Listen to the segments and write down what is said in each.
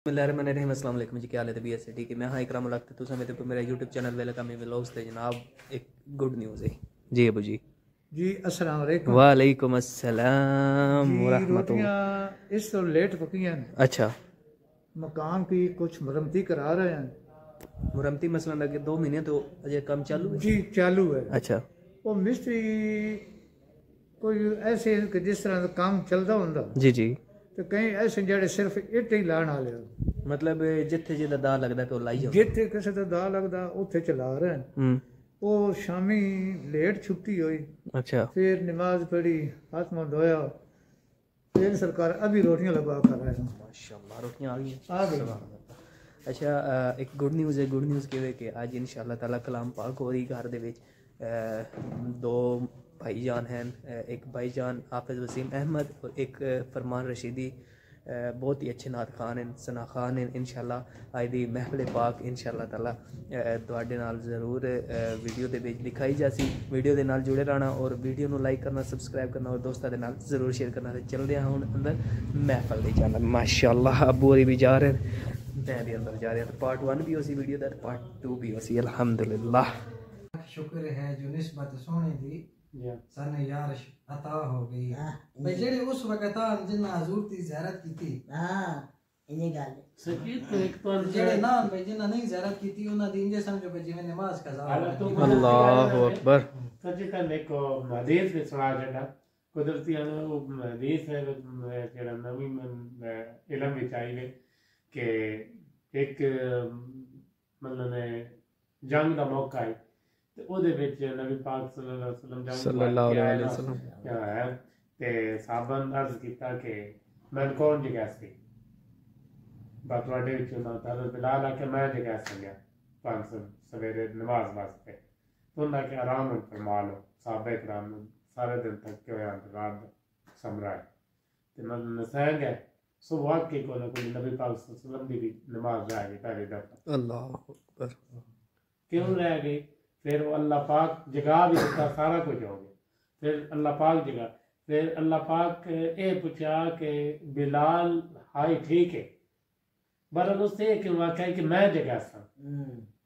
बिस्मिल्लाहिर्रहमानिर्रहीम। अस्सलाम वालेकुम जी, क्या हाल है? तबीयत से ठीक है? मैं हाँ इकराम उलग तो समय तो मेरा यूट्यूब चैनल वेलकम व्लॉग्स थे जनाब। एक गुड न्यूज़ है जी अबू जी। जी अस्सलाम वालेकुम। वालेकुम अस्सलाम जी वरहमतुल्लाह। रोटियां इस तो लेट पकी हैं। अच्छा, मकान की कुछ मरम्मती करा रहे हैं। मुरम्मती मसला लगे 2 महीने तो अजय काम चालू है। जी चालू है। अच्छा वो मिस्त्री कोई ऐसे कि जिस तरह का काम चलता होंगे जी जी, तो कहीं ऐसे जड़े सिर्फ इट ही लाने वाले हो। मतलब जिथे जिदा दा लगता तो लाई जाओ। जिथे किसी का दा लगता उत्थे चला रहे हैं। वो शामी लेट छुट्टी हुई, अच्छा फिर नमाज पढ़ी, हाथ मुंह धोया, फिर सरकार अभी रोटियां लगा कर रहे हैं। माशाल्लाह रोटियां आ गई हैं। आ गई। सुभान अल्लाह। अच्छा, एक गुड न्यूज़ है। गुड न्यूज़ किवे कि आज इंशाअल्लाह ताला कलाम पाक हो रही घर दे विच। दो भाईजान हैं, एक भाईजान हाफिज़ वसीम अहमद और एक फरमान रशीदी। बहुत ही अच्छे नात खान हैं, सना खान हैं। इंशाअल्लाह आज दी महफिल पाक इंशाअल्लाह ताला तुहाडे नाल ज़रूर वीडियो दे विच दिखाई जासी। वीडियो दे नाल जुड़े रहना और वीडियो नू लाइक करना, सबसक्राइब करना और दोस्तों दे नाल ज़रूर शेयर करना। ते चलदे हां हुण अंदर महफिल दे चैनल। माशाअल्लाह अबू होरी भी जा रहे हैं, मैं भी अंदर जा रहा हूं। पार्ट 1 भी होसी वीडियो दा, पार्ट 2 भी होसी। अल्हम्दुलिल्लाह शुक्र है जो निस्बत सोने दी सन यार अता हो गई भाई जेड़ी उस वक्त आ जिन्ना हजूर दी ज़ियारत की थी। हां इन्हीं गल सच्ची तो एक तो जेड़े ना भाई जिन्ना नहीं ज़ियारत की थी उन्ना दी इंजे समझो कि जिवें नमाज कज़ा हो। अल्लाहु अकबर। सच्ची तो देखो हदीस में सुना जड़ा कुदरती वो हदीस है जेड़ा नवी इल्म विच आई है कि एक मतलब ने जंग दा मौका है ते ओदे विच नबी पाक सल्लल्लाहु अलैहि वसल्लम क्या है ते साहबन अर्ज कीता कि मैं कौन जगह सी बात वाडे विच ना ताला बिलाल आके मैं जगह संगया पांच सवेरे नमाज वास्ते तो ना के आराम फरमा लो। साहबे कराम सारे दिन तक के होया रात समरा ते मतलब नसैंग है सो वाकई को ना कोई नबी पाक सल्लल्लाहु अलैहि वसल्लम की नमाज रह गई पहली दफा। अल्लाहु अकबर। क्यों रह गई? फिर वो अल्लाह पाक जगा भी देता सारा कुछ हो गया। फिर अल्लाह पाक जगा, फिर अल्लाह पाक ये पूछा कि बिलाल हाई ठीक है बरल उससे क्यों आख्या कि मैं जगा सा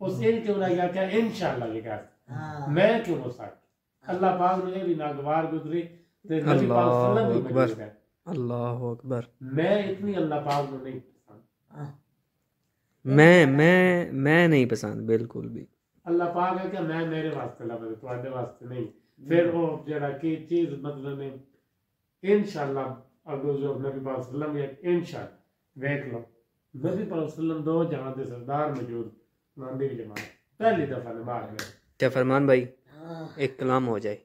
उस इन क्यों ना आख्या इंशाअल्लाह जगा सा मैं क्यों हो सकता। अल्लाह पाक ने भी नागवार गुजरी ते नबी पाक सल्लल्लाहु अलैहि वसल्लम मौजूद है। अल्लाहु अकबर। मैं इतनी अल्लाह पाक को नहीं पसंद। मैं नहीं पसंद बिल्कुल भी। अल्लाह पाक है कि मैं मेरे वास्ते लफज तुम्हारे वास्ते नहीं। फिर वो जरा की चीज मतलब ने इंशाअल्लाह अगर जो नबी पाक सल्लल्लाहु अलैहि वसल्लम इंशाअल्लाह देख लो नबी पाक सल्लल्लाहु अलैहि वसल्लम दो जहां दे सरदार मौजूद मंदी की जमात पहली दफा नमाज में। क्या फरमान भाई एक कलाम हो जाए।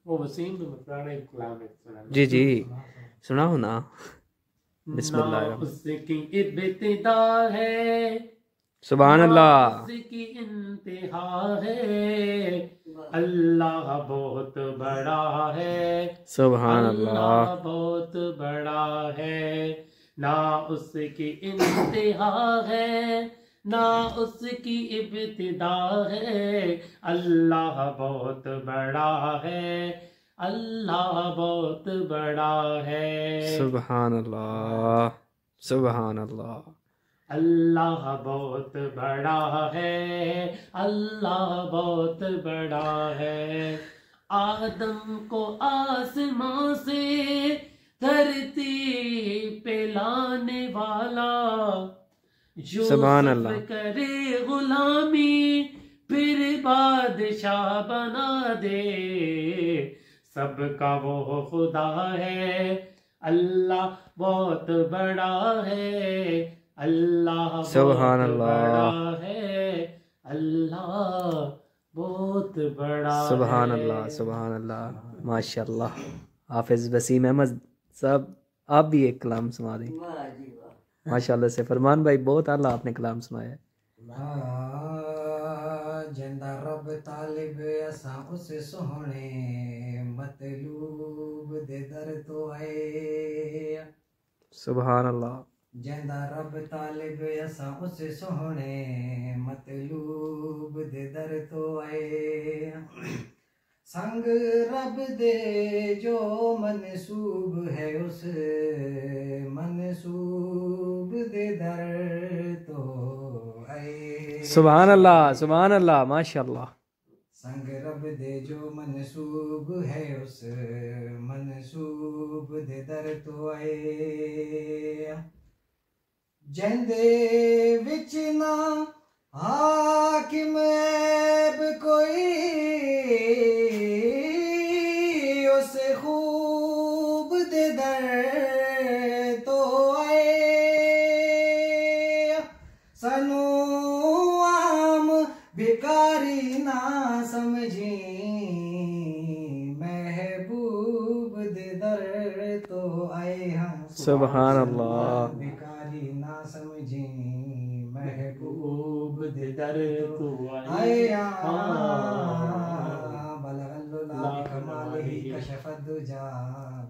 वो वसीम में पुराने कलाम है सुना जी जी सुनाओ ना। ना बिस्मिल्लाह। उसकी इब्तिदा है सुभान अल्लाह। उसकी इंतहा है अल्लाह बहुत बड़ा है सुभान अल्लाह अल्लाह। बहुत बड़ा है ना उसकी इंतहा है ना उसकी इब्तिदा है अल्लाह बहुत बड़ा है अल्लाह बहुत बड़ा है सुभान अल्लाह। सुभान अल्लाह। अल्लाह बहुत बड़ा है अल्लाह बहुत बड़ा है। आदम को आसमां से धरती पे लाने वाला सुभान यूसुफ अल्लाह। करे गुलामी फिर बादशाह बना दे सबका वो खुदा है अल्लाह बहुत बड़ा है अल्लाह सुभान बहुत अल्लाह। बड़ा है अल्लाह बहुत बड़ा सुभान है। अल्लाह। सुभान अल्लाह माशाल्लाह। हाफिज वसीम अहमद साहब आप भी एक कलाम सुना दें माशाल्लाह से। फरमान भाई बहुत आला आपने कलाम सुनाया है। जिंदा रब तालिब असा उस सोहने मतलूब दे दर तो आए। सुभान अल्लाह। जिंदा रब तालिब असा उस सोहने मतलूब दे दर तो आए। संग रब दे जो मनसूब है उस मनसूब दे दर तो आए। सुभान अल्लाह माशाल्लाह। संग रब दे जो मनसूब है उस मनसूब दे दर तो आए। जंदे विच ना हाकिम ऐब कोई उस खूब दे दर तो आए। सनू आम भिकारी ना समझी महबूब दे दर तो आए। हम सुभान अल्लाह। भिकारी ना समझी महबूब दे दर तो आए। बलगल्लुल्लाह बिकमालिही कशफद्दुजा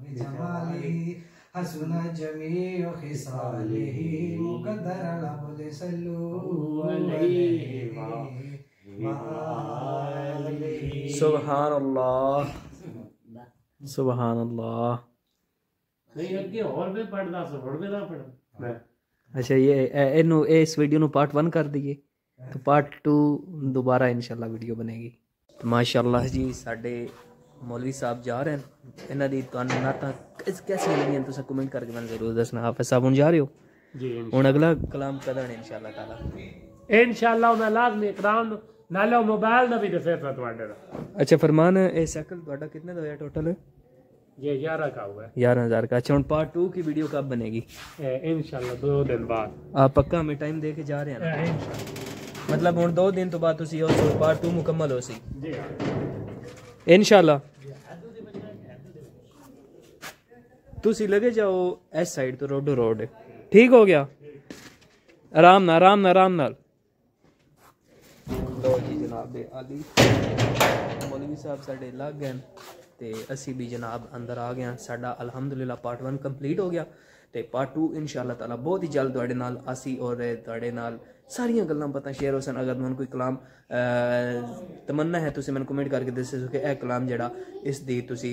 बिजमालिही हसन जमीउ खिसालिही मुक़द्दर लहुल सल्लू अलैहि वआलिही। सुभान अल्लाह सुभान अल्लाह। नहीं अगे और भी पढ़दा सो हुण भी ना पढ़। अच्छा ये इनू इस वीडियो ਨੂੰ ਪਾਰਟ 1 ਕਰ ਦਈਏ तो पार्ट 2 दोबारा इंशाल्लाह वीडियो बनेगी। तो माशाल्लाह जी साडे मौलवी साहब जा रहे हैं, इन्हां दी तुहानू नातां कैसी लगियां तुसां कमेंट करके मैनूं जरूर दसना। हाफिज़ साहब हुण जा रहे हो जी हुण अगला कलाम कदण इंशाल्लाह ताला इंशाल्लाह मैं लाजमी इकराम नाले मोबाइल दा भी दसे तुहाडे दा। अच्छा फरमान ए साइकिल ਤੁਹਾਡਾ कितने ਦਾ होया टोटल? ये 11 का हुआ है 11,000 का। अच्छा पार्ट 2 की वीडियो कब बनेगी? इंशाल्लाह 2 दिन बाद। आप पक्का हमें टाइम दे के जा रहे हैं ना? मतलब हुण 2 दिन तो बाद तुसी और पार्ट 2 मुकम्मल हो सी जी इंशाल्लाह। तुसी लगे जाओ इस साइड तो रोड ठीक हो गया। आराम नाल लो जी जनाब अली मौलवी साहब साडे लग गए ते असी भी जनाब अंदर आ गए। साडा अल्हम्दुलिल्लाह पार्ट 1 कंप्लीट हो गया ते पार्ट 2 इंशाल्लाह ताला बहुत ही जल्द तुहाडे नाल आसी और तुहाडे नाल सारियां गल्लां पता शेयर हो सन। अगर तुहानू कोई कलाम तमन्ना है तुसी मैनूं कमेंट करके दस सको कि यह कलाम जेड़ा इस दी तुसी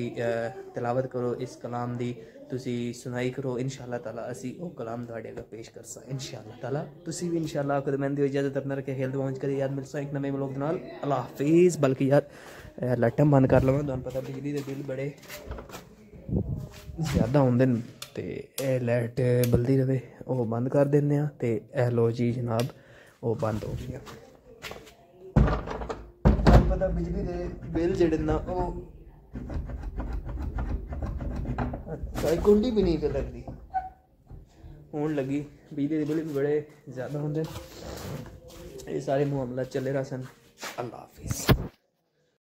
तिलावत करो, इस कलाम दी तुसी सुनाई करो। इंशाल्लाह ताला असी वो कलाम तुहाडे अगर पेश करसा इंशाल्लाह ताला। तुसी भी इंशाल्लाह खुद मैंने दी इजाजत अपना रखे खेल दुआओं करी याद मिलसा एक नवे व्लॉग नाल। अल्लाह हाफिज़। बल्कि यार लाइटां बंद कर लवां, तुहानू पता बिजली दे बिल बड़े ज़्यादा होंदे न ते लाइट बलदी रहे वो बंद कर देने ते लो जी जनाब वो बंद हो गया। पता बिजली दे बिल जेड़े ना वो कुंडी भी नहीं पे लगती होन लगी। बिजली दे बिल भी बड़े ज़्यादा होंदे। ये सारे मामला चले रहा सन। अल्लाह हाफिज़।